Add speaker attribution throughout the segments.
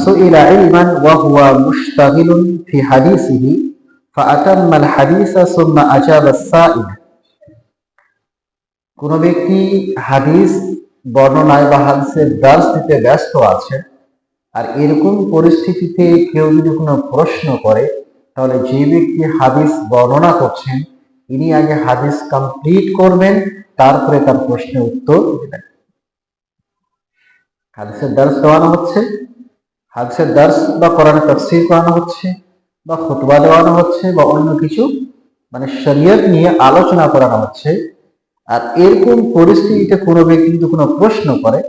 Speaker 1: سئل علما وهو مشتغل في حديثه فأتم الحديث ثم أجاب السائل কোন ব্যক্তি হাদিস বর্ণনায় বা হাদিসের দার্স দিতে ব্যস্ত আছে আর এরকম পরিস্থিতিতে কেউ যদি কোনো প্রশ্ন করে তাহলে যে ব্যক্তি হাদিস বর্ণনা করছেন ইনি আগে হাদিস কমপ্লিট করবেন, তারপরে তার প্রশ্নের উত্তর দেবেন। হাদিসের দার্স দেওয়ানো হচ্ছে, হাদিসের দার্স বা কোরআনের তাফসীর করানো হচ্ছে বা খুতবা দেওয়ানো হচ্ছে বা অন্য কিছু মানে শরীয়ত নিয়ে আলোচনা করানো হচ্ছে, আর এরকম পরিস্থিতিতে কোনো ব্যক্তি যদি কোনো প্রশ্ন করে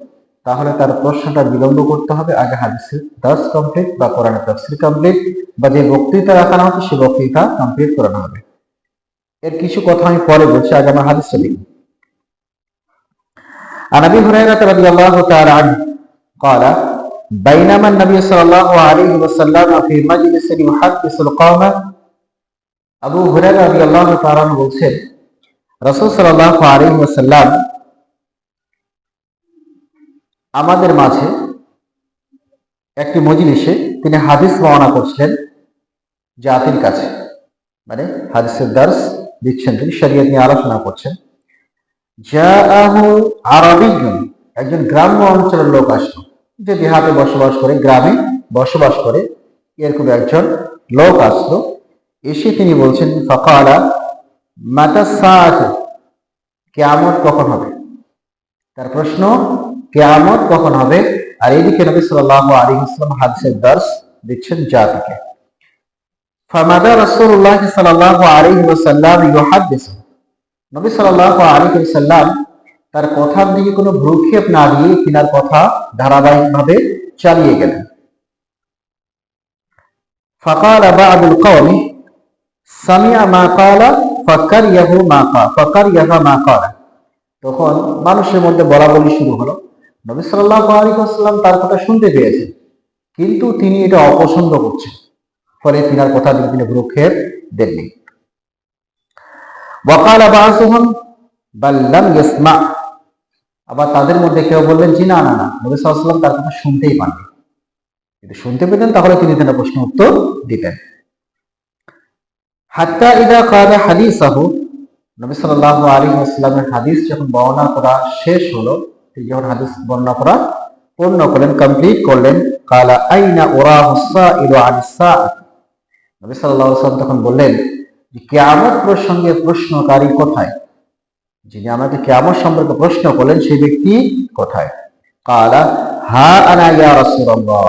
Speaker 1: তাহলে তার প্রশ্নটা বিলম্ব করতে হবে। আগে হাদিসের দার্স কমপ্লিট বা কোরআনের তাফসীর কমপ্লিট বা যে বক্তৃতা রাখানো হচ্ছে সেই বক্তৃতা কমপ্লিট করানো হবে। এর কিছু কথা আমি পরে বলছি, আগে আমার হাদিসটা লিখি। عن ابي هريره رضي الله تعالى عنه قال بينما النبي صلى الله عليه وسلم في مجلس يحدث القوم আবু হুরায়রা রাদিয়াল্লাহু তাআলা বলছেন রাসূল সাল্লাল্লাহু আলাইহি ওয়াসাল্লাম আমাদের মাঝে একটি মজলিসে তিনি হাদিস বর্ণনা করছিলেন জাতির কাছে, মানে হাদিসের দার্স দিচ্ছেন, তিনি শরীয়ত নিয়ে আলোচনা করছেন। জাআহু আরাবিয়্যুন, একজন গ্রাম্য অঞ্চলের লোক আসলো, যে দেহাতে বসবাস করে, গ্রামে বসবাস করে, এরকম একজন লোক আসলো। এসে তিনি বলছেন ফাকালা মাতা সাআতু, কিয়ামত কখন হবে? তার প্রশ্ন কিয়ামত কখন হবে? আর এদিকে নবী সাল্লাল্লাহু আলাইহি ওয়াসাল্লাম হাদিসের দার্স দিচ্ছেন জাতিকে। ফামাদা রাসূলুল্লাহ সাল্লাল্লাহু আলাইহি ওয়াসাল্লাম ইউহাদ্দিসু, নবী সাল্লাল্লাহু আলাইহি ওয়াসাল্লাম তার কথার দিকে কোনো ভ্রুক্ষেপ না দিয়ে তিনার কথা ধারাবাহিকভাবে চালিয়ে গেলেন। ফাকালা বা'দুল কওমি সামি'a মা ক্বালা ফাকারিয়াহু মা ক্বালা, তখন মানুষের মধ্যে বলাবলি শুরু হলো। নবী সাল্লাল্লাহু আলাইহি ওয়াসাল্লাম তার কথা শুনতে পেয়েছেন, কিন্তু তিনি এটা অপছন্দ করছেন, ফলে তিনার কথা দিকে তিনি ভ্রুক্ষেপ দেননি। ওয়াকালা বা'যুহুম বাল লাম ইয়াসমা, আবার তাদের মধ্যে কেউ বললেন জি না না না, নবী সাল্লাল্লাহু আলাইহি ওয়াসাল্লাম তার কথা শুনতেই পাননি। যদি শুনতে পেতেন তাহলে তিনি তার প্রশ্ন উত্তর দিতেন। হাত্তা ইযা ক্বালা হাদিসাহু, নবী সাল্লাল্লাহু আলাইহি ওয়াসাল্লামের হাদিস যখন বর্ণনা করা শেষ হলো, তিনি যখন হাদিস বর্ণনা করা পূর্ণ করলেন, কমপ্লিট করলেন, ক্বালা আইনা উরাহু সাইলু আনিস সাআ, নবী সাল্লাল্লাহু আলাইহি ওয়াসাল্লাম তখন বললেন যে কিয়ামত প্রসঙ্গে প্রশ্নকারী কোথায়? যিনি আমাকে কিয়ামত সম্পর্কে প্রশ্ন করলেন সেই ব্যক্তি কোথায়? ক্বালা হা আনা ইয়া রাসূলুল্লাহ,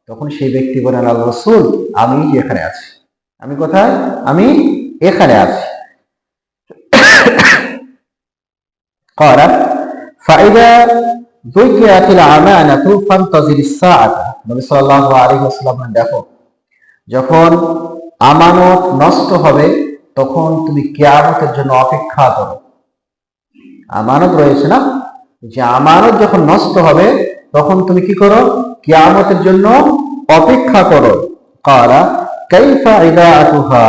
Speaker 1: তখন সেই ব্যক্তি বলেন আল্লাহর রাসূল আমি এখানে আছি। আমি কোথায়? আমি এখানে আছি। ক্বালা ফাইদা যুকিয়াতিল আমানাতু ফান্তাজিরিস সাআতা, নবী সাল্লাল্লাহু আলাইহি ওয়াসাল্লাম দেখো যখন আমানত নষ্ট হবে তখন তুমি কিয়ামতের জন্য অপেক্ষা করো। আমানত রয়েছে না, যে আমানত যখন নষ্ট হবে তখন তুমি কি করো? কিয়ামতের জন্য অপেক্ষা করো। ক্বালা কাইফা ইদাআতুহা,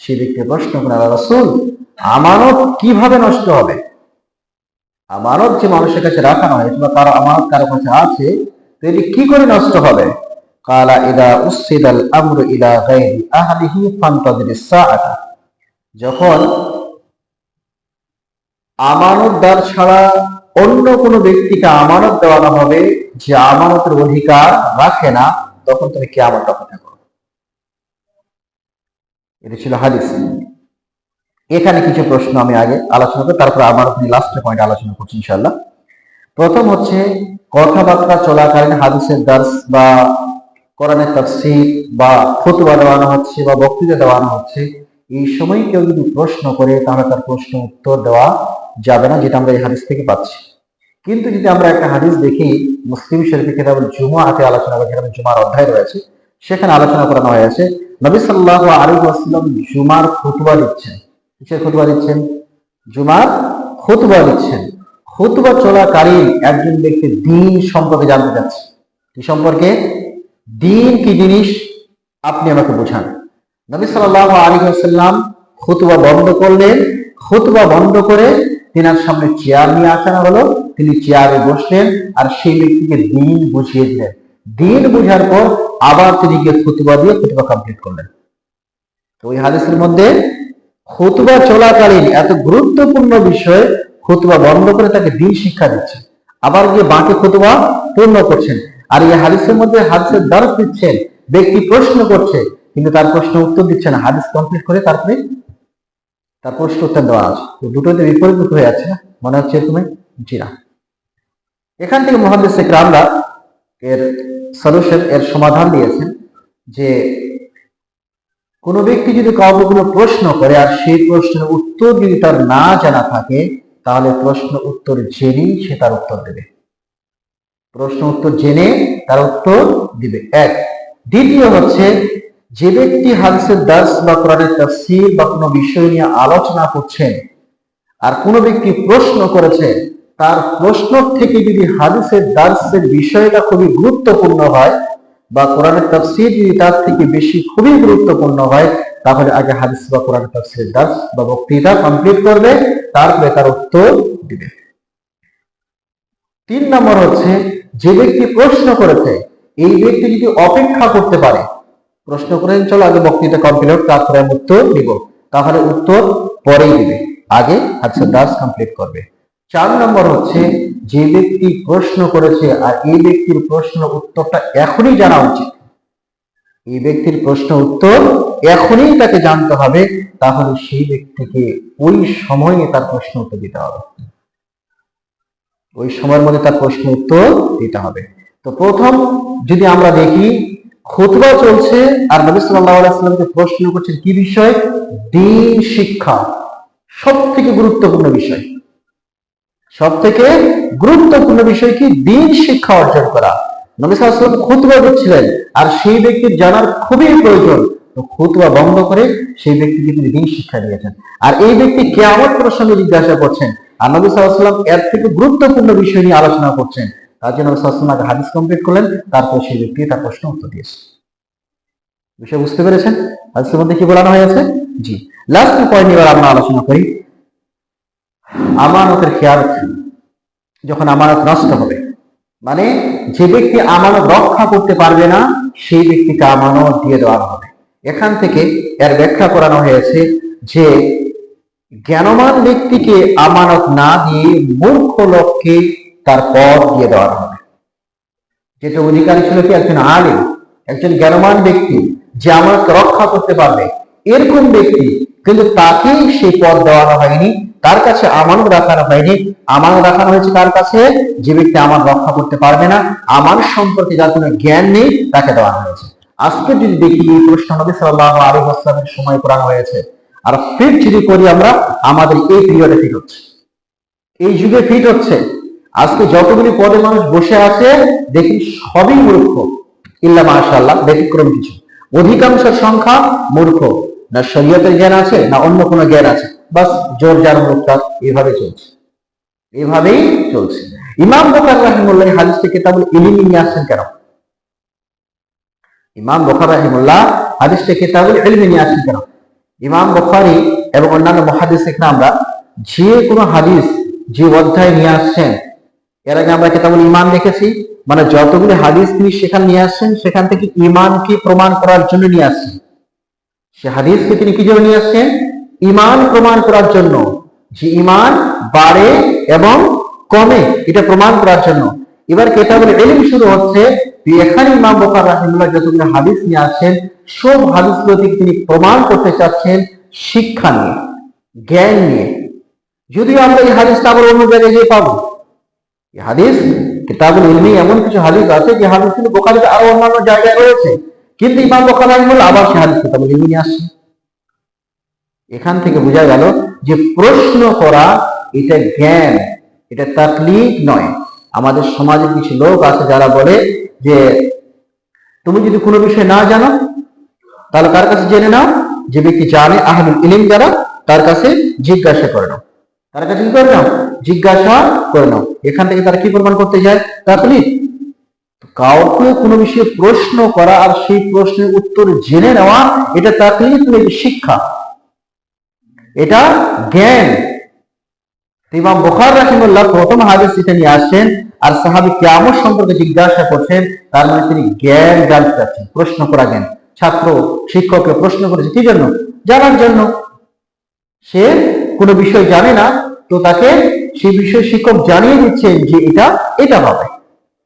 Speaker 1: সে ব্যক্তি প্রশ্ন করে আল্লাহর রাসূল আমানত কিভাবে নষ্ট হবে? আমানত যে মানুষের কাছে রাখানো হয় বা তার আমানত কারো কাছে আছে, তো এটি কি করে নষ্ট হবে? ক্বালা ইদা উসিদাল আমরু ইলা গায়রি আহলিহি ফান্তাজিরিস সাআতা, যখন আমানতদার ছাড়া অন্য কোনো ব্যক্তিকে আমানত দেওয়ানো হবে যে আমানতের অধিকার রাখে না, তখন তুমি কিয়ামত অপেক্ষা করো। এটা ছিল হাদিস। এখানে কিছু প্রশ্ন আমি আগে আলোচনা করি, তারপর আমার লাস্ট পয়েন্ট আলোচনা করছি ইনশাআল্লাহ। প্রথম হচ্ছে কথাবার্তা চলাকালীন হাদিসের দার্স বা কোরআনের তাফসীর বা খুতবা দেওয়ানো হচ্ছে বা বক্তৃতা দেওয়ানো হচ্ছে, এই সময় কেউ যদি প্রশ্ন করে তাহলে তার প্রশ্ন উত্তর দেওয়া যাবে না, যেটা আমরা এই হাদিস থেকে পাচ্ছি। কিন্তু যদি আমরা একটা হাদিস দেখি মুসলিম শরীফের কিতাবুল জুমআতে আলোচনা করা, যেখানে জুমার অধ্যায় রয়েছে, সেখানে আলোচনা করানো হয়েছে নবী সাল্লাল্লাহু আলাইহি ওয়াসাল্লাম জুমার খুতবা দিচ্ছেন। কিসের খুতবা দিচ্ছেন? জুমার খুতবা দিচ্ছেন। খুতবা চলাকালীন একজন ব্যক্তি দ্বীন সম্পর্কে জানতে চাচ্ছে। কি সম্পর্কে? দ্বীন কি জিনিস আপনি আমাকে বোঝান। নবী সাল্লাল্লাহু আলাইহি ওয়াসাল্লাম খুতবা বন্ধ করলেন। খুতবা বন্ধ করে তিনার সামনে চেয়ার নিয়ে আসানো হলো, তিনি চেয়ারে বসলেন আর সেই ব্যক্তিকে দ্বীন বুঝিয়ে দিলেন। দিন বুঝার পর আবার তিনি গিয়ে খুতবা দিয়ে খুতবা কমপ্লিট করলেন। তো ওই হাদিসের মধ্যে খুতবা চলাকালীন এত গুরুত্বপূর্ণ বিষয় খুতবা বন্ধ করে তাকে দিন শিক্ষা দিচ্ছে, আবার গিয়ে বাকি খুতবা পূর্ণ করছেন। আর এই হাদিসের মধ্যে হাদিসের দর্শ দিচ্ছেন, ব্যক্তি প্রশ্ন করছে কিন্তু তার প্রশ্ন উত্তর দিচ্ছে না, হাদিস কমপ্লিট করে তারপরে তার প্রশ্ন উত্তর দেওয়া আছে। তো দুটোতে বিপরীত হয়ে যাচ্ছে না, মনে হচ্ছে তুমি? জি না। এখান থেকে মুহাদ্দিস ইকরামরা এর সলিউশন, এর সমাধান দিয়েছেন যে কোন ব্যক্তি যদি কাউকে কোনো প্রশ্ন করে আর সেই প্রশ্নের উত্তর যদি তার না জানা থাকে, তাহলে প্রশ্ন উত্তর জেনেই সে তার উত্তর দেবে। প্রশ্ন উত্তর জেনে তার উত্তর দিবে, এক। দ্বিতীয় হচ্ছে, যে ব্যক্তি হাদিসের দার্স বা কোরআনের তাফসীর বা কোনো বিষয় নিয়ে আলোচনা করছেন আর কোনো ব্যক্তি প্রশ্ন করেছে, তার প্রশ্ন থেকে যদি হাদিসের দার্সের বিষয়টা খুবই গুরুত্বপূর্ণ হয় বা কোরআনের তাফসীর যদি তার থেকে বেশি খুবই গুরুত্বপূর্ণ হয়, তাহলে আগে হাদিস বা কোরআনের তাফসীরের দার্স বা বক্তৃতা কমপ্লিট করবে, তারপরে তার উত্তর দিবে। 3 নম্বর হচ্ছে, যে ব্যক্তি প্রশ্ন করেছে এই ব্যক্তি যদি অপেক্ষা করতে পারে, প্রশ্ন করেন চলো আগে বক্তৃতা কমপ্লিট তারপরে আমি উত্তর দিব, তাহলে উত্তর পরেই দিবে, আগে হাদিসের দার্স কমপ্লিট করবে। 4 নম্বর হচ্ছে, যে ব্যক্তি প্রশ্ন করেছে আর এই ব্যক্তির প্রশ্ন উত্তরটা এখনই জানা উচিত, এই ব্যক্তির প্রশ্ন উত্তর এখনই তাকে জানতে হবে, তাহলে সেই ব্যক্তিকে ওই সময়ে তার প্রশ্ন উত্তর দিতে হবে, ওই সময়ের মধ্যে তার প্রশ্ন উত্তর দিতে হবে। তো প্রথম যদি আমরা দেখি, খুতবা চলছে আর নবী সাল্লাল্লাহু আলাইহি ওয়াসাল্লামকে প্রশ্ন করছেন কি বিষয়? দ্বীন শিক্ষা, সবথেকে গুরুত্বপূর্ণ বিষয়। সবথেকে গুরুত্বপূর্ণ বিষয় কি? দ্বীন শিক্ষা অর্জন করা। নবী সাল্লাল্লাহু আলাইহি ওয়াসাল্লাম খুতবা দিচ্ছিলেন আর সেই ব্যক্তির জানার খুবই প্রয়োজন, তো খুতবা বন্ধ করে সেই ব্যক্তিকে তিনি দ্বীন শিক্ষা দিয়েছেন। আর এই ব্যক্তি কিয়ামত প্রসঙ্গে জিজ্ঞাসা করছেন আর নবী সাল্লাল্লাহু আলাইহি ওয়াসাল্লাম এর থেকে গুরুত্বপূর্ণ বিষয় নিয়ে আলোচনা করছেন, তার জন্য নবী সাল্লাল্লাহু আলাইহি ওয়াসাল্লাম হাদিস কমপ্লিট করলেন, তারপর সেই ব্যক্তি তার প্রশ্ন উত্তর দিয়েছে। বিষয় বুঝতে পেরেছেন হাদিসের মধ্যে কি বলানো হয়েছে? জি। লাস্ট পয়েন্ট এবার আমরা আলোচনা করি, আমানতের খেয়াল। যখন আমানত নষ্ট হবে, মানে যে ব্যক্তি আমানত রক্ষা করতে পারবে না সেই ব্যক্তিকে আমানত দিয়ে দেওয়া হবে। এখান থেকে এর ব্যাখ্যা করানো হয়েছে যে জ্ঞানবান ব্যক্তিকে আমানত না দিয়ে মূর্খ লোককে তার পদ দিয়ে দেওয়া হবে। যেটা অধিকারী ছিল কি? একজন আলিম, একজন জ্ঞানবান ব্যক্তি যে আমানত রক্ষা করতে পারবে, এরকম ব্যক্তি, কিন্তু তাকেই সেই পদ দেওয়ানো হয়নি, তার কাছে আমানত রাখানো হয়নি। আমানত রাখানো হয়েছে তার কাছে যে ব্যক্তি আমানত রক্ষা করতে পারবে না, আমার সম্পর্কে যার কোনো জ্ঞান নেই, তাকে দেওয়া হয়েছে। আজকে যদি দেখি এই প্রশ্ন নবী সাল্লাল্লাহু আলাইহি ওয়াসাল্লামের সময় করানো হয়েছে, আর ফিট যদি করি আমরা, আমাদের এই পিরিয়ডে ফিট হচ্ছে, এই যুগে ফিট হচ্ছে। আজকে যতগুলি পদে মানুষ বসে আছে দেখি সবই মূর্খ, ইল্লা মাশাআল্লাহ ব্যতিক্রম কিছু, অধিকাংশ সংখ্যা মূর্খ, না শরীয়তের জ্ঞান আছে না অন্য কোনো জ্ঞান আছে, বাস জোর যার মুক্তার, এভাবে চলছে, এভাবেই চলছে। ইমাম বুখারী রাহিমাহুল্লাহ হাদিসটি কিতাবুল ইলম নিয়ে আসছেন কেন? ইমাম বুখারী রাহিমাহুল্লাহ হাদিসটি কিতাবুল ইলম নিয়ে আসছেন কেন? ইমাম বুখারী এবং অন্যান্য মুহাদ্দিস ইকরামরা যে কোনো হাদিস যে অধ্যায় নিয়ে আসছেন, এর আগে আমরা কিতাবুল ঈমান দেখেছি, মানে যতগুলি হাদিস তিনি সেখানে নিয়ে আসছেন সেখান থেকে ঈমানকে প্রমাণ করার জন্য নিয়ে আসছেন। সে হাদিসকে তিনি কি জন্য নিয়ে আসছেন? ঈমান প্রমাণ করার জন্য, যে ঈমান বাড়ে এবং কমে এটা প্রমাণ করার জন্য। এবার কিতাবুল ইলম শুরু হচ্ছে, এখানে ইমাম বুখারী রাহিমাহুল্লাহ যতগুলো হাদিস নিয়ে আসছেন সব হাদিসগুলো থেকে তিনি প্রমাণ করতে চাচ্ছেন শিক্ষা নিয়ে, জ্ঞান নিয়ে। যদিও আমরা এই হাদিসটা আবার অন্য জায়গায় গিয়ে পাবো, এই হাদিস কিতাবুল ইলমে এমন কিছু হাদিস আছে যে হাদিসগুলো বুখারীতে আরো অন্যান্য জায়গায় রয়েছে, কিন্তু ইমাম বুখারী রাহিমাহুল্লাহ আবার সেই হাদিস কিতাবুল ইলমে নিয়ে আসছেন। এখান থেকে বোঝা গেল যে প্রশ্ন করা এটা জ্ঞান, এটা তাকলিদ নয়। আমাদের সমাজে কিছু লোক আছে যারা বলে যে তুমি যদি কোনো বিষয় না জানো তাহলে কার কাছে জেনে নাও, যে ব্যক্তি জানে আহলুল ইলম যারা, তার কাছে জিজ্ঞাসা করে নাও, তার কাছে কি করে নাও? জিজ্ঞাসা করে নাও। এখান থেকে তারা কি প্রমাণ করতে যায়? তাকলিদ। কাউকে কোনো বিষয়ে প্রশ্ন করা আর সেই প্রশ্নের উত্তর জেনে নেওয়া এটা তাকলিদ নয়, শিক্ষা, এটা জ্ঞান। ইমাম বুখারী রাহিমাহুল্লাহ প্রথম হাদিস এটা নিয়ে আসছেন, আর সাহাবী কিয়ামত সম্পর্কে জিজ্ঞাসা করছেন, তার মানে তিনি জ্ঞান জানতে চাচ্ছেন, প্রশ্ন করা জ্ঞান। ছাত্র শিক্ষককে প্রশ্ন করেছে কি জন্য? জানার জন্য। সে কোনো বিষয় জানে না, তো তাকে সেই বিষয়ে শিক্ষক জানিয়ে দিচ্ছেন যে এটা এটা হবে,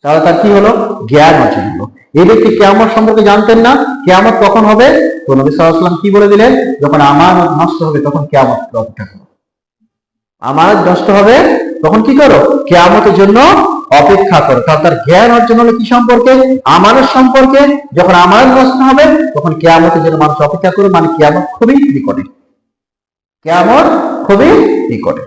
Speaker 1: তাহলে তার কি হলো? জ্ঞান অর্জন হলো। এই ব্যক্তি কিয়ামত সম্পর্কে জানতেন না। কিয়ামত কখন হবে? তো নবী সাল্লাল্লাহু আলাইহি ওয়াসাল্লাম কি বলে দিলেন? যখন আমানত নষ্ট হবে তখন কিয়ামত অপেক্ষা করো। আমানত নষ্ট হবে তখন কি করো? কিয়ামতের জন্য অপেক্ষা করো। তাহলে তার জ্ঞান অর্জন হলো কি সম্পর্কে? আমানত সম্পর্কে। যখন আমানত নষ্ট হবে তখন কিয়ামতের জন্য মানুষ অপেক্ষা করো, মানে কিয়ামত খুবই নিকটে। কিয়ামত খুবই নিকটে।